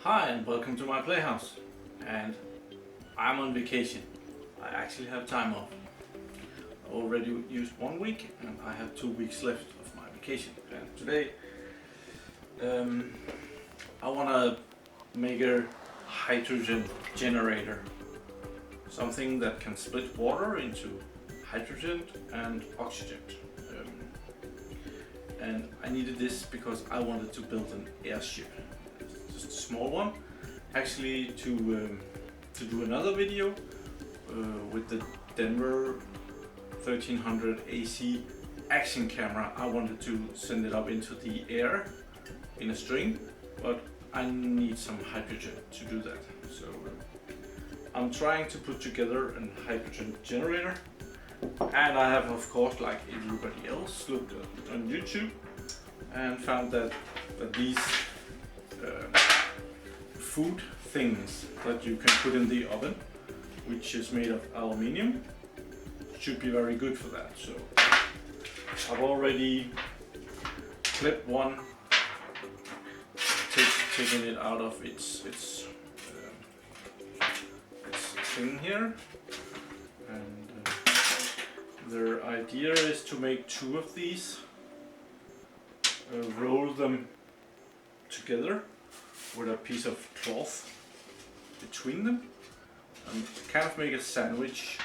Hi and welcome to my playhouse, and I'm on vacation. I actually have time off. I already used 1 week and I have 2 weeks left of my vacation, and today I want to make a hydrogen generator, something that can split water into hydrogen and oxygen. And I needed this because I wanted to build an airship, just a small one, actually to do another video with the Denver 1300 AC action camera. I wanted to send it up into the air in a string, but I need some hydrogen to do that. So I'm trying to put together a hydrogen generator, and I have, of course, like everybody else, looked on YouTube and found that these food things that you can put in the oven, which is made of aluminium, should be very good for that. So I've already clipped one, taken it out of its thing here, and their idea is to make 2 of these, roll them together with a piece of cloth between them, and kind of make a sandwich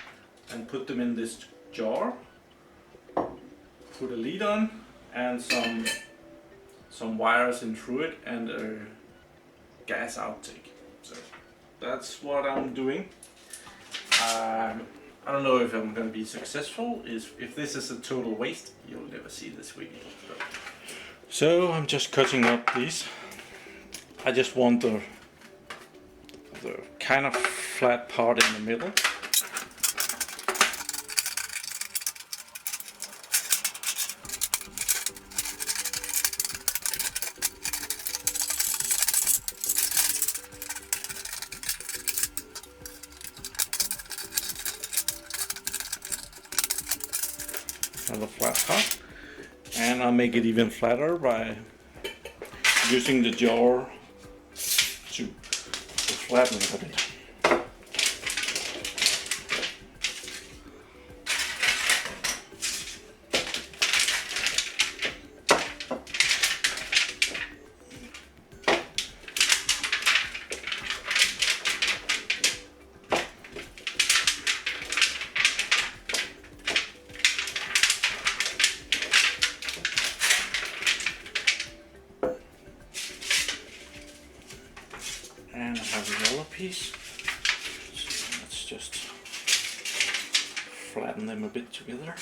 and put them in this jar, put a lid on and some wires in through it and a gas outtake. So that's what I'm doing. I don't know if I'm going to be successful. If this is a total waste, you'll never see this video. So I'm just cutting up these. I just want the kind of flat part in the middle. Another flat part, and I'll make it even flatter by using the jar to flatten it a bit. And I have a yellow piece, so let's just flatten them a bit together.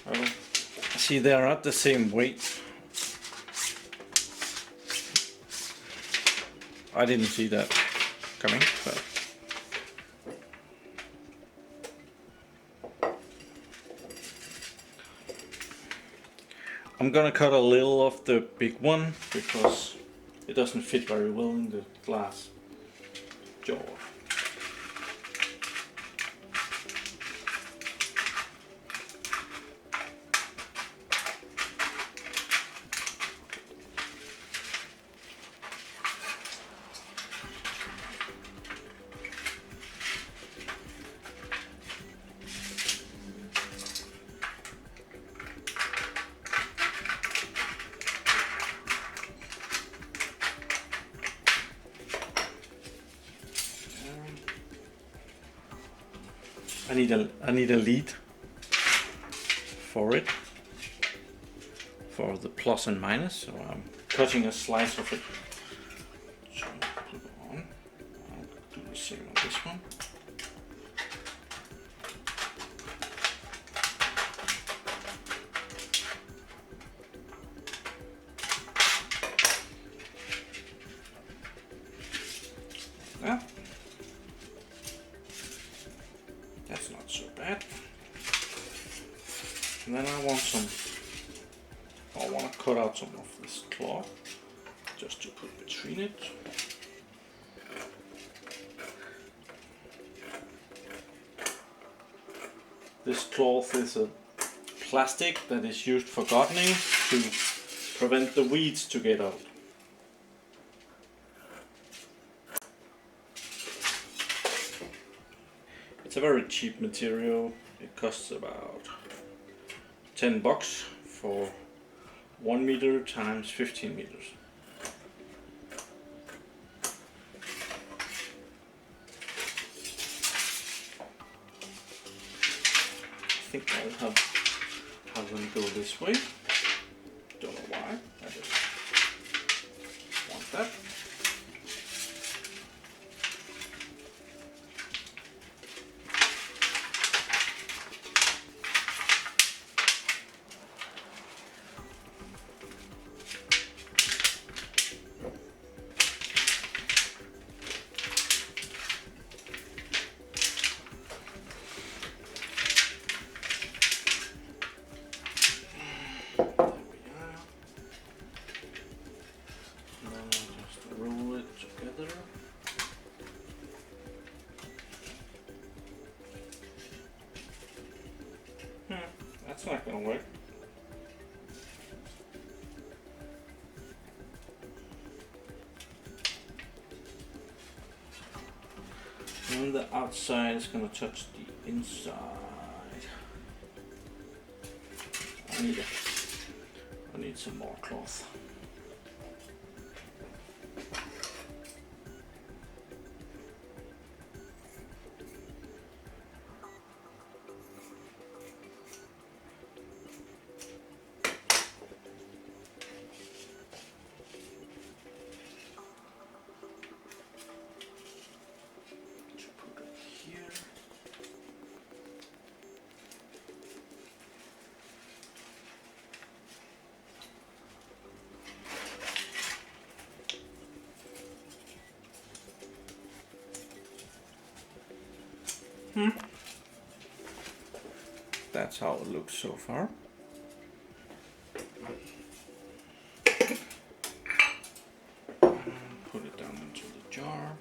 Well, see, they are not the same weight. I didn't see that coming, but I'm gonna cut a little of the big one because it doesn't fit very well in the glass jar. I need a lead for it, for the plus and minus, so I'm cutting a slice of it. So put it on. I'll do the same on this one. Yeah. That's not so bad. And then I want to cut out some of this cloth just to put between it. This cloth is a plastic that is used for gardening to prevent the weeds to get out. It's a very cheap material. It costs about 10 bucks for 1 meter times 15 meters. I think I'll have them go this way. Don't know why. I just want that. That's not gonna work. And the outside is gonna touch the inside. I need some more cloth. That's how it looks so far. Put it down into the jar.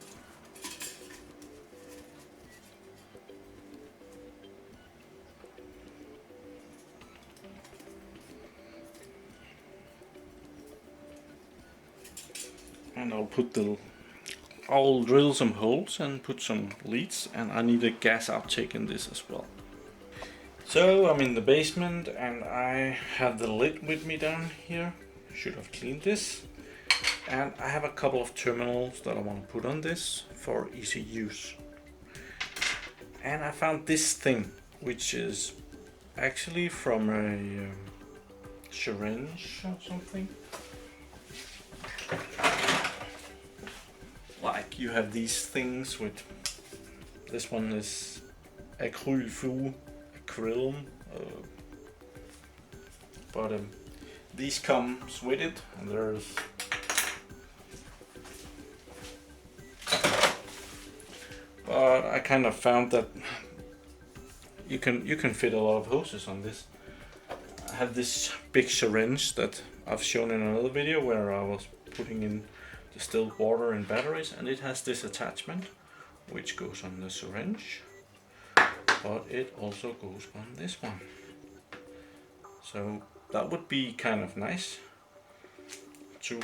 And I'll drill some holes and put some leads, and I need a gas outtake in this as well. So I'm in the basement and I have the lid with me down here. Should have cleaned this. And I have a couple of terminals that I want to put on this for easy use. And I found this thing, which is actually from a syringe or something. Like you have these things with, this one is acryl, but these comes with it, and there's but I kind of found that you can fit a lot of hoses on this. I have this big syringe that I've shown in another video where I was putting in distilled water and batteries, and it has this attachment which goes on the syringe, but it also goes on this one. So that would be kind of nice to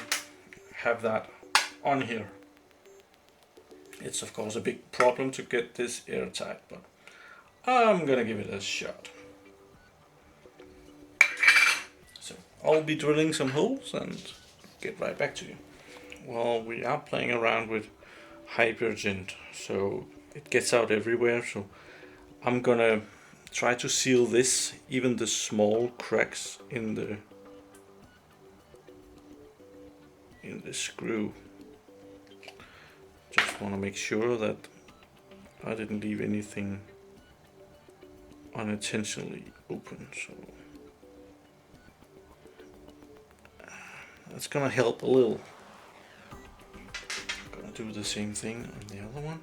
have that on here. It's of course a big problem to get this airtight, but I'm gonna give it a shot. So I'll be drilling some holes and get right back to you. Well, we are playing around with Hypergent, so it gets out everywhere, so I'm gonna try to seal this, even the small cracks in the screw. Just want to make sure that I didn't leave anything unintentionally open, so that's gonna help a little. Gonna do the same thing on the other one.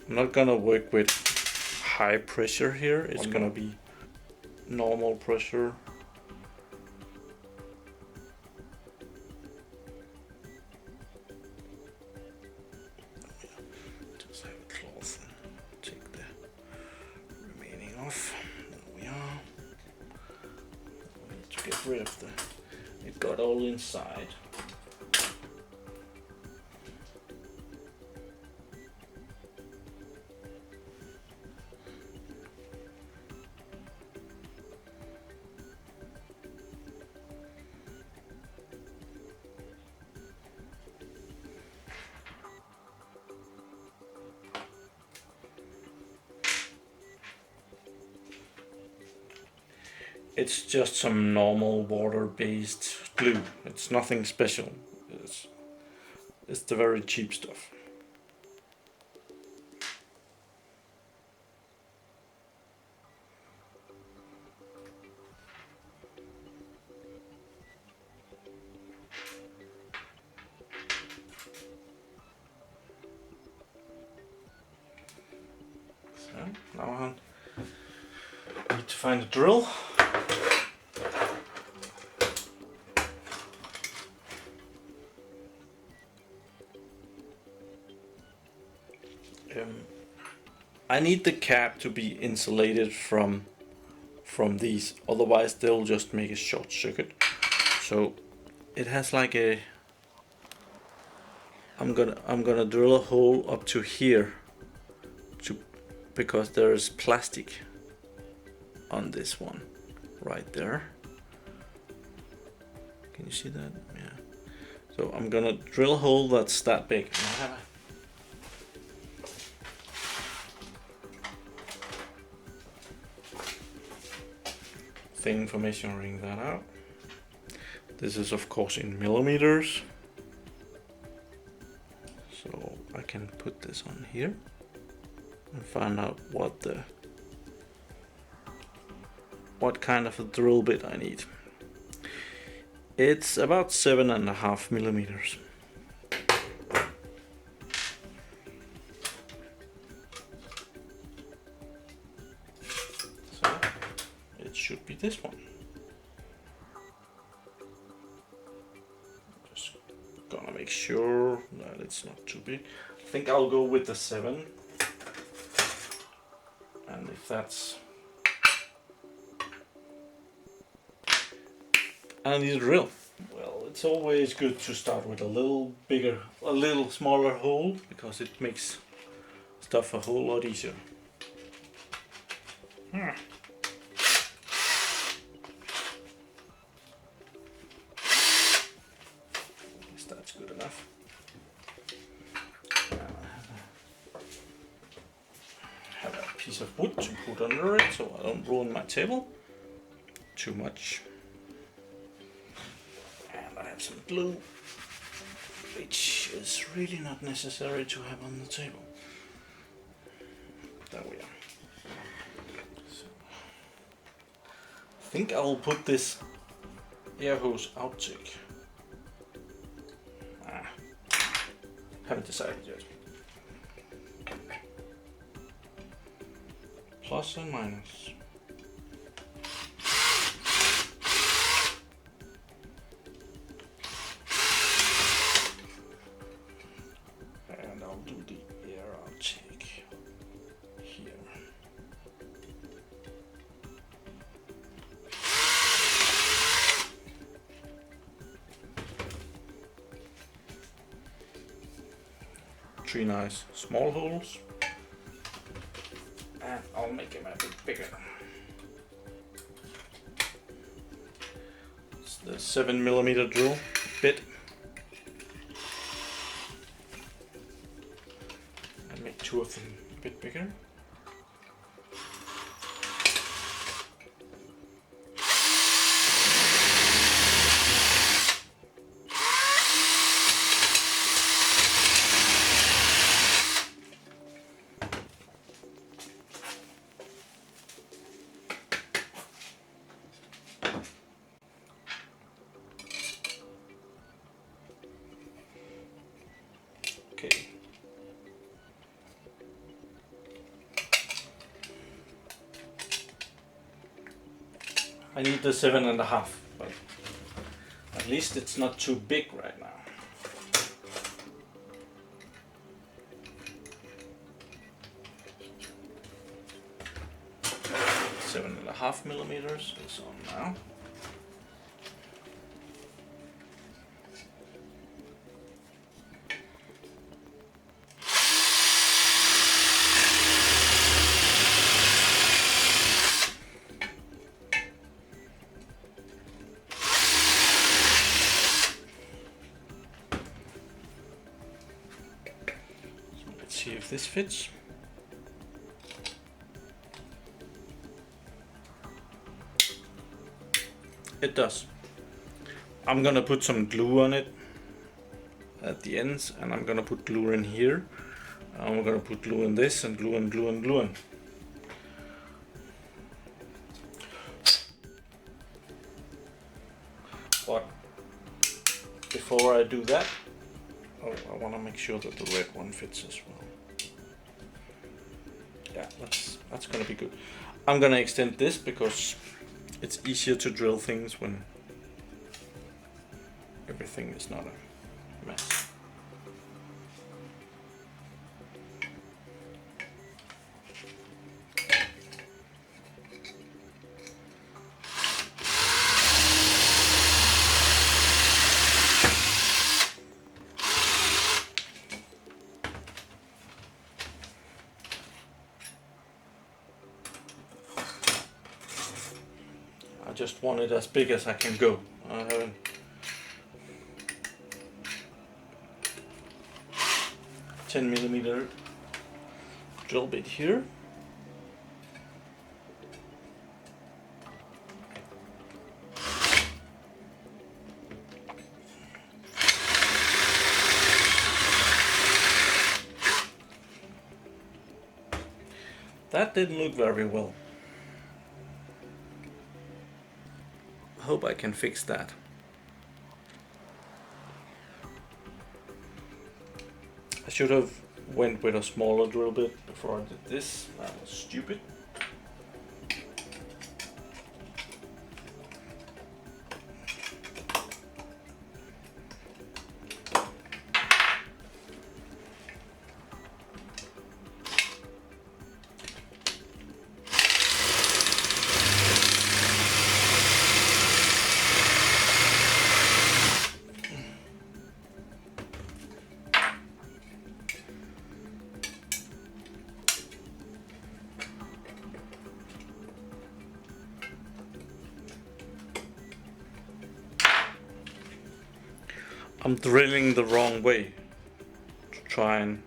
I'm not gonna work with high pressure here. It's gonna be normal pressure. Just have a cloth and take the remaining off. There we are. We need to get rid of it got all inside. It's just some normal water-based glue. It's nothing special. It's the very cheap stuff. So now I need to find a drill. I need the cap to be insulated from these, otherwise they'll just make a short circuit. So it has like a, I'm gonna drill a hole up to here because there's plastic on this one right there. Can you see that? Yeah. So I'm gonna drill a hole that's that big. Thing for measuring that out. This is of course in millimeters. So I can put this on here and find out what kind of a drill bit I need. It's about 7.5 millimeters. So it should be this one. Just gonna make sure that it's not too big. I think I'll go with the 7. And if that's... I need a drill. Well, it's always good to start with a little smaller hole, because it makes stuff a whole lot easier. Guess that's good enough. Have a piece of wood to put under it so I don't ruin my table too much. Some glue, which is really not necessary to have on the table. There we are. So, I think I'll put this air hose outtake. Haven't decided yet. Plus and minus. Do the air outtake here. Three nice small holes, and I'll make them a bit bigger. It's the 7mm drill bit. Two of them a bit bigger. Okay. I need the 7.5, but at least it's not too big right now. Seven and a half millimeters is on now. See if this fits. It does. I'm gonna put some glue on it at the ends, and I'm gonna put glue in here. And we're gonna put glue in this, and glue and glue and glue in. But before I do that, I want to make sure that the red one fits as well. Yeah, that's gonna be good. I'm gonna extend this because it's easier to drill things when everything is not a mess. I just want it as big as I can go. I haven't. A 10mm drill bit here. That didn't look very well. I hope I can fix that. I should have went with a smaller drill bit before I did this. That was stupid. I'm drilling the wrong way to try and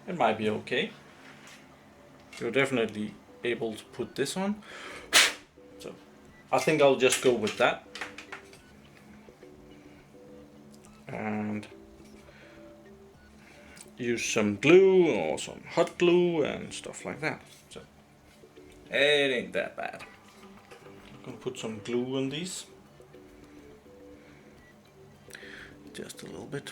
it might be okay. You're definitely able to put this on. So I think I'll just go with that. And use some glue or some hot glue and stuff like that. So it ain't that bad. I'm gonna put some glue on these. Just a little bit.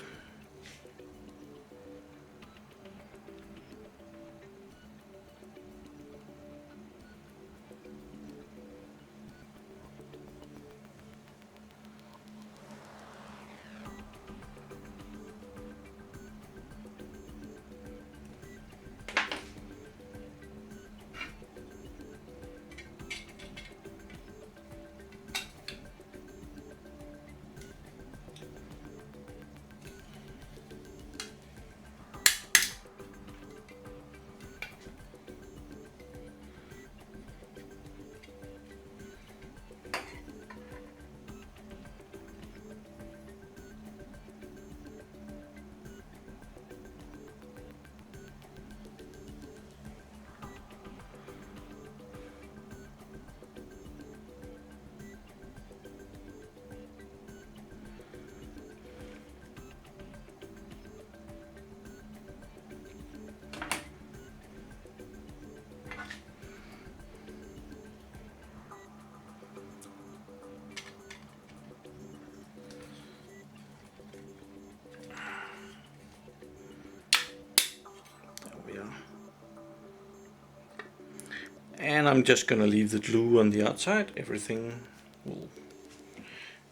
And I'm just gonna leave the glue on the outside. Everything will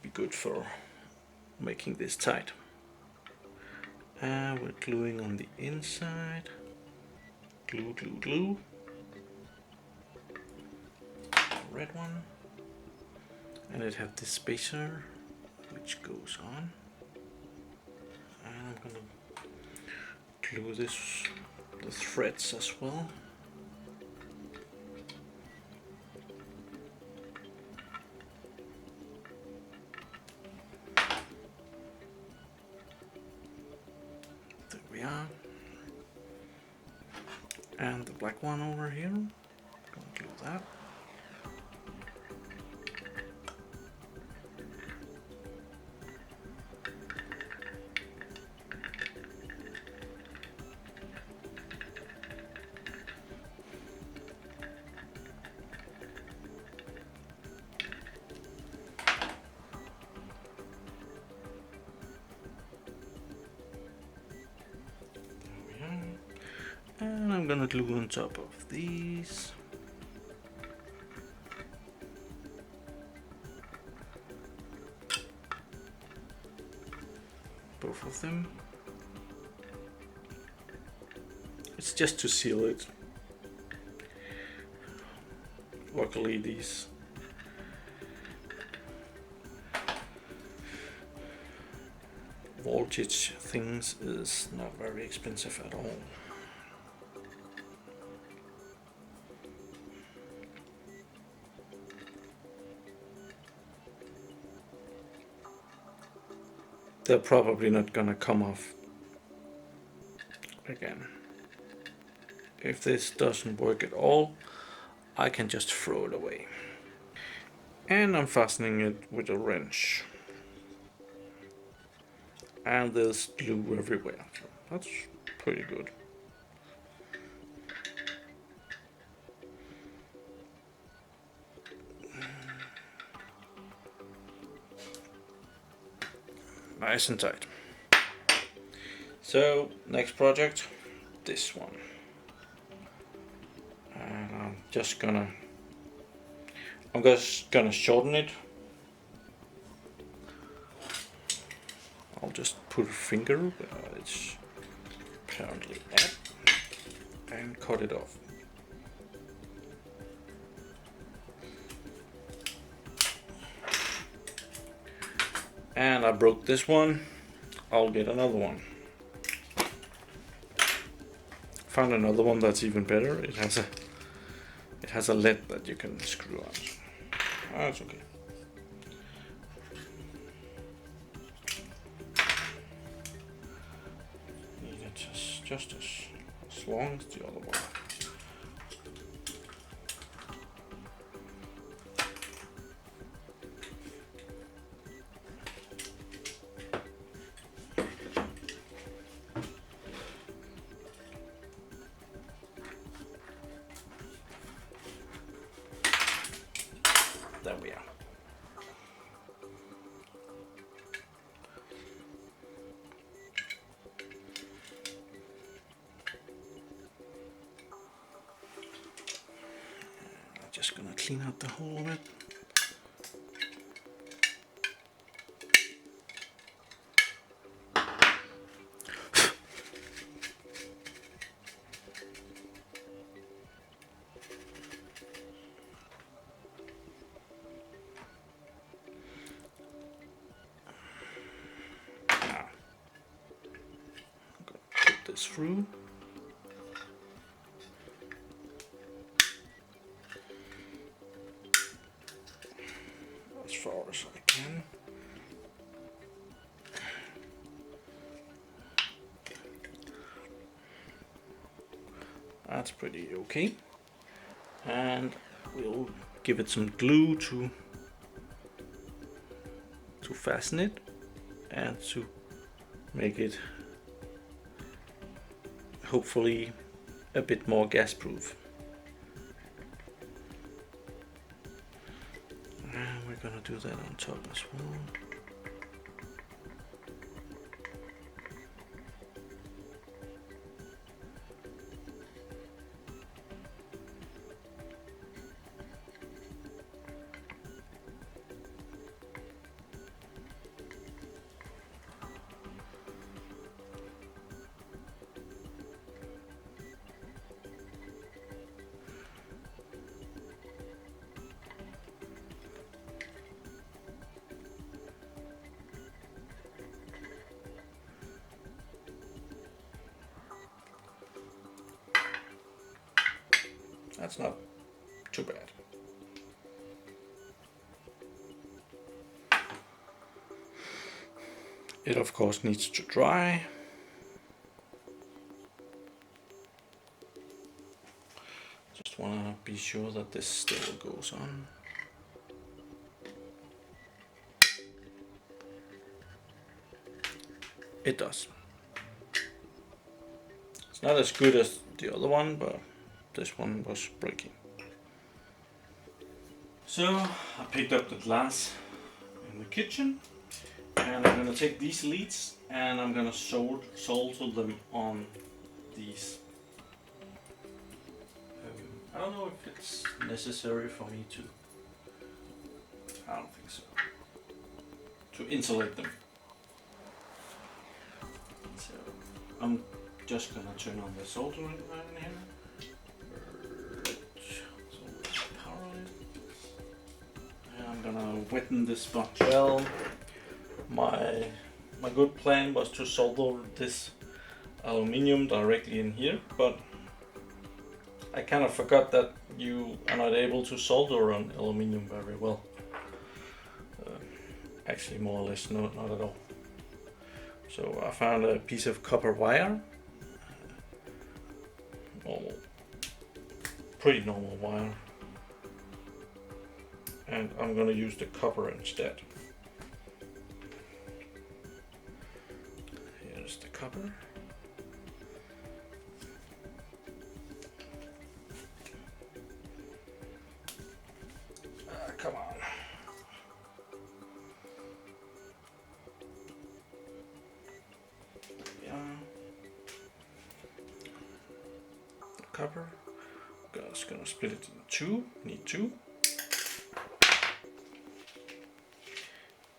be good for making this tight. And we're gluing on the inside. Glue, glue, glue. Red one. And it has this spacer which goes on. And I'm gonna glue the threads as well. There we are. And the black one over here. Gonna glue that. And I'm gonna glue on top of these. Both of them. It's just to seal it. Luckily these voltage things is not very expensive at all. They're probably not gonna come off again. If this doesn't work at all, I can just throw it away. And I'm fastening it with a wrench. And there's glue everywhere. So that's pretty good. Nice and tight. So next project, this one. And I'm just gonna shorten it. I'll just put a finger where it's apparently at and cut it off. And I broke this one. I'll get another one. Found another one that's even better. It has a lid that you can screw on. That's okay. Need it just as long as the other one. There we are. I'm just gonna clean out the hole of it. This through. As far as I can. That's pretty okay. And we'll give it some glue to fasten it and to make it hopefully a bit more gas proof. And we're gonna do that on top as well. That's not too bad. It of course needs to dry. Just want to be sure that this still goes on. It does. It's not as good as the other one, but this one was breaking. So I picked up the glass in the kitchen, and I'm gonna take these leads and I'm gonna solder them on these. I don't know if it's necessary for me to. I don't think so. To insulate them. So I'm just gonna turn on the soldering iron here. So power on it. And I'm gonna weten this sponge. Well, my good plan was to solder this aluminium directly in here, but I kind of forgot that you are not able to solder on aluminium very well. Actually, more or less not at all. So I found a piece of copper wire, pretty normal wire, and I'm gonna use the copper instead. Here's the copper. Come on. The copper. Just gonna split it in two. Need two.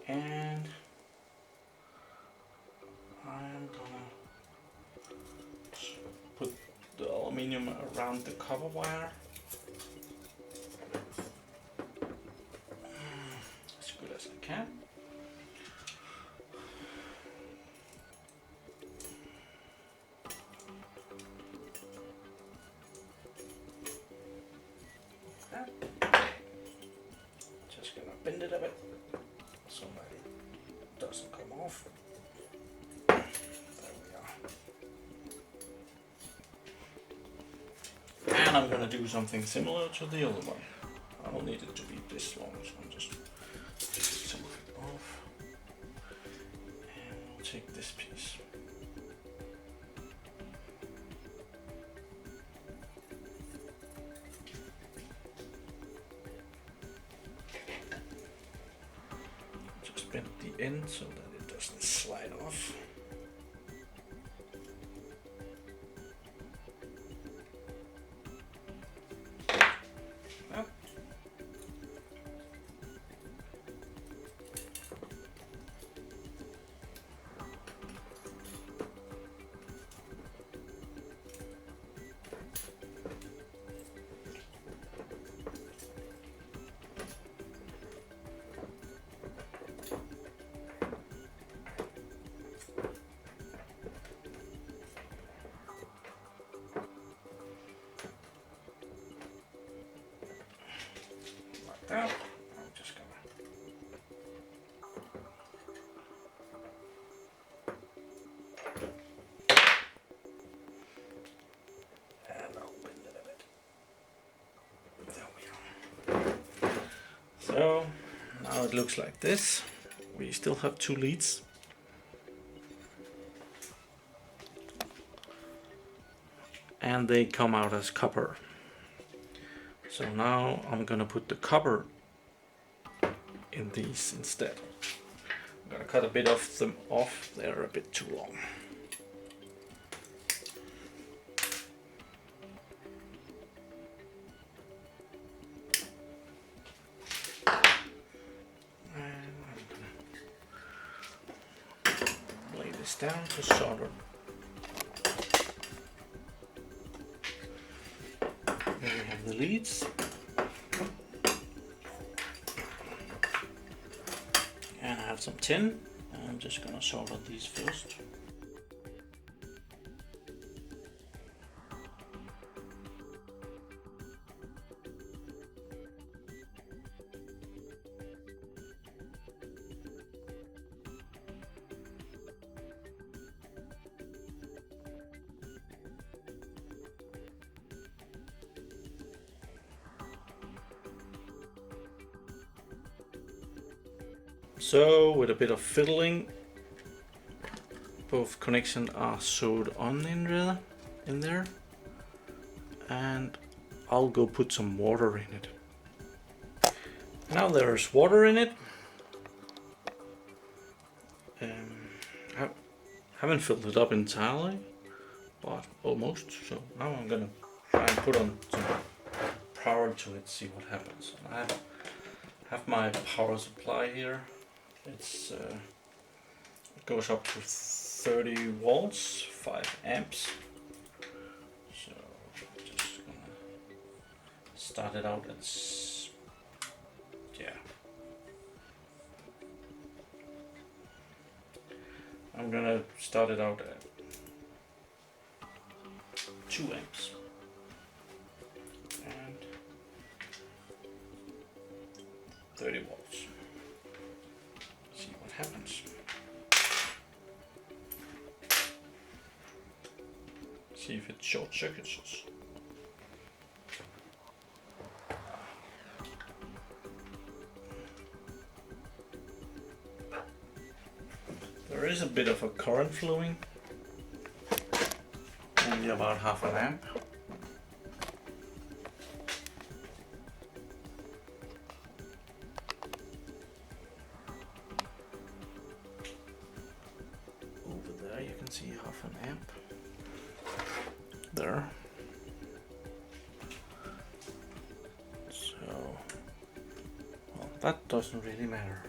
And I'm gonna put the aluminium around the copper wire. As good as I can. Just gonna bend it a bit so that it doesn't come off. There we are. And I'm gonna do something similar to the other one. I don't need it to be this long, so I'm just take some of it off. And we'll take this piece. Just bend the end so that it doesn't slide off. Now, I'm just gonna and I'll bend it a bit. There we go. So now it looks like this. We still have two leads. And they come out as copper. So now I'm gonna put the copper in these instead. I'm gonna cut a bit of them off, they're a bit too long. And I'm gonna lay this down to solder. There we have the leads. And I have some tin. I'm just gonna solder these first. So with a bit of fiddling, both connections are sewed on in there, and I'll go put some water in it. Now there's water in it. I haven't filled it up entirely, but almost. So now I'm gonna try and put on some power to it, see what happens. I have my power supply here. It goes up to 30 volts, 5 amps. So I'm just gonna start it out at, yeah. I'm gonna start it out at 2 amps. And 30 volts. See what happens. See if it short circuits us. There is a bit of a current flowing, only about half an amp. Over there you can see half an amp. There. So, well, that doesn't really matter.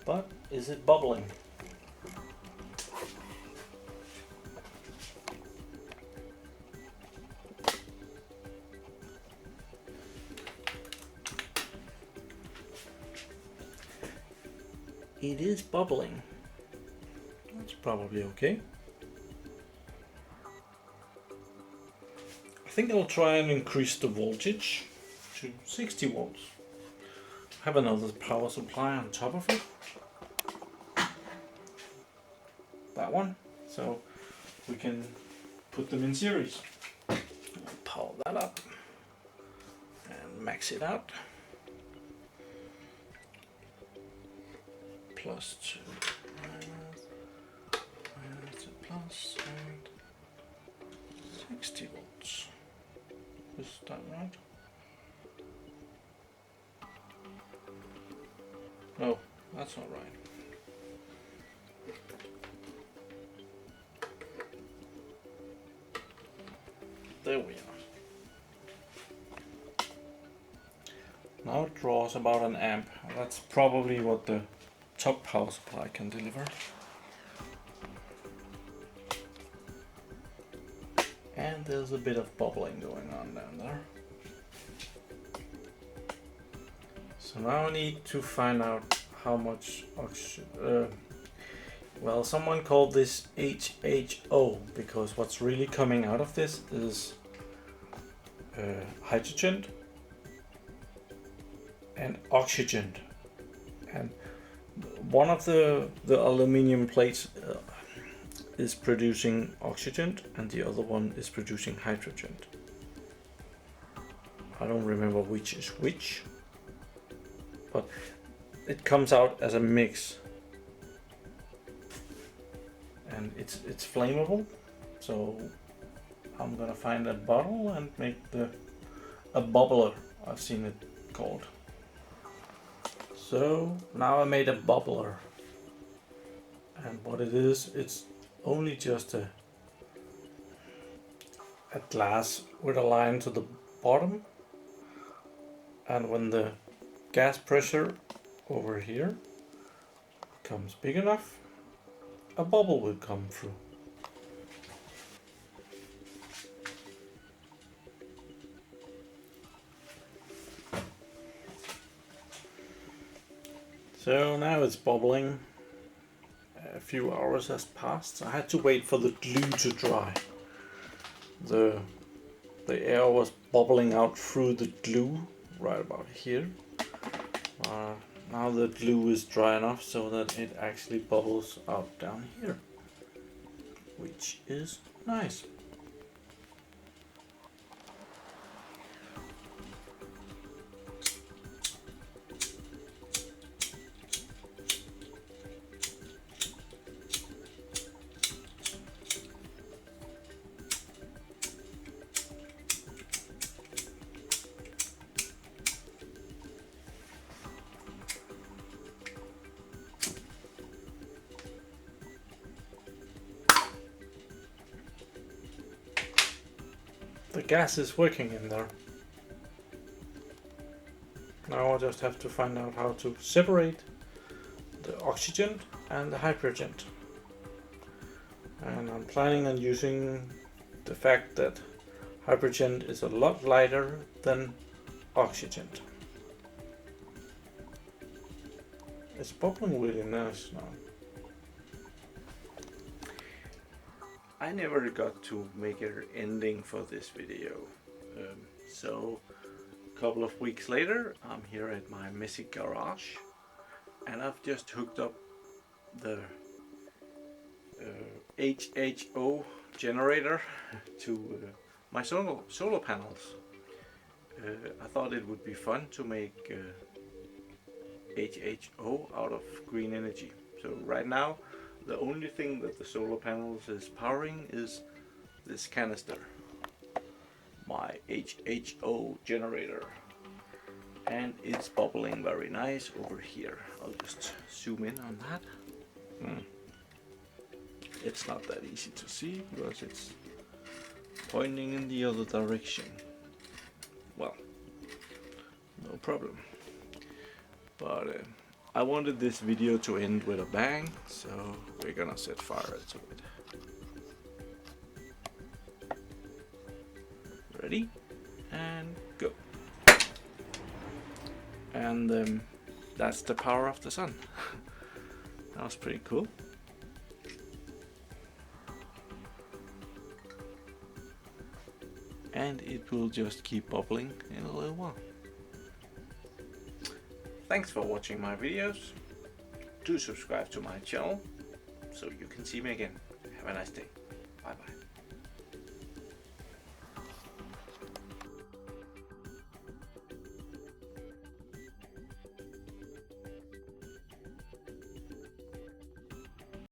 But is it bubbling? It is bubbling. That's probably okay. I think I'll try and increase the voltage to 60 volts. Have another power supply on top of it. That one, so we can put them in series. Power that up and max it out. Plus 2, minus a plus, and 60 volts. Is that right? No, that's not right. There we are. Now it draws about an amp. That's probably what the top power supply can deliver. And there's a bit of bubbling going on down there. So now I need to find out how much oxygen. Well, someone called this HHO because what's really coming out of this is hydrogen and oxygen. And one of the aluminium plates is producing oxygen and the other one is producing hydrogen. I don't remember which is which, but it comes out as a mix. And it's flammable, so I'm gonna find a bottle and make a bubbler, I've seen it called. So now I made a bubbler, and what it is, it's only just a glass with a line to the bottom, and when the gas pressure over here becomes big enough, a bubble will come through. So now it's bubbling. A few hours has passed. I had to wait for the glue to dry. The air was bubbling out through the glue right about here. Now the glue is dry enough so that it actually bubbles out down here, which is nice. gas is working in there. Now I just have to find out how to separate the oxygen and the hydrogen. And I'm planning on using the fact that hydrogen is a lot lighter than oxygen. It's bubbling really nice now. I never got to make an ending for this video. So a couple of weeks later, I'm here at my messy garage and I've just hooked up the HHO generator to my solar panels. I thought it would be fun to make HHO out of green energy. So right now the only thing that the solar panels is powering is this canister, my HHO generator, and it's bubbling very nice over here. I'll just zoom in on that. It's not that easy to see because it's pointing in the other direction. Well, no problem. But I wanted this video to end with a bang, so we're gonna set fire to it. Ready? And go. And that's the power of the sun. That was pretty cool. And it will just keep bubbling in a little while. Thanks for watching my videos. Do subscribe to my channel so you can see me again. Have a nice day. Bye bye.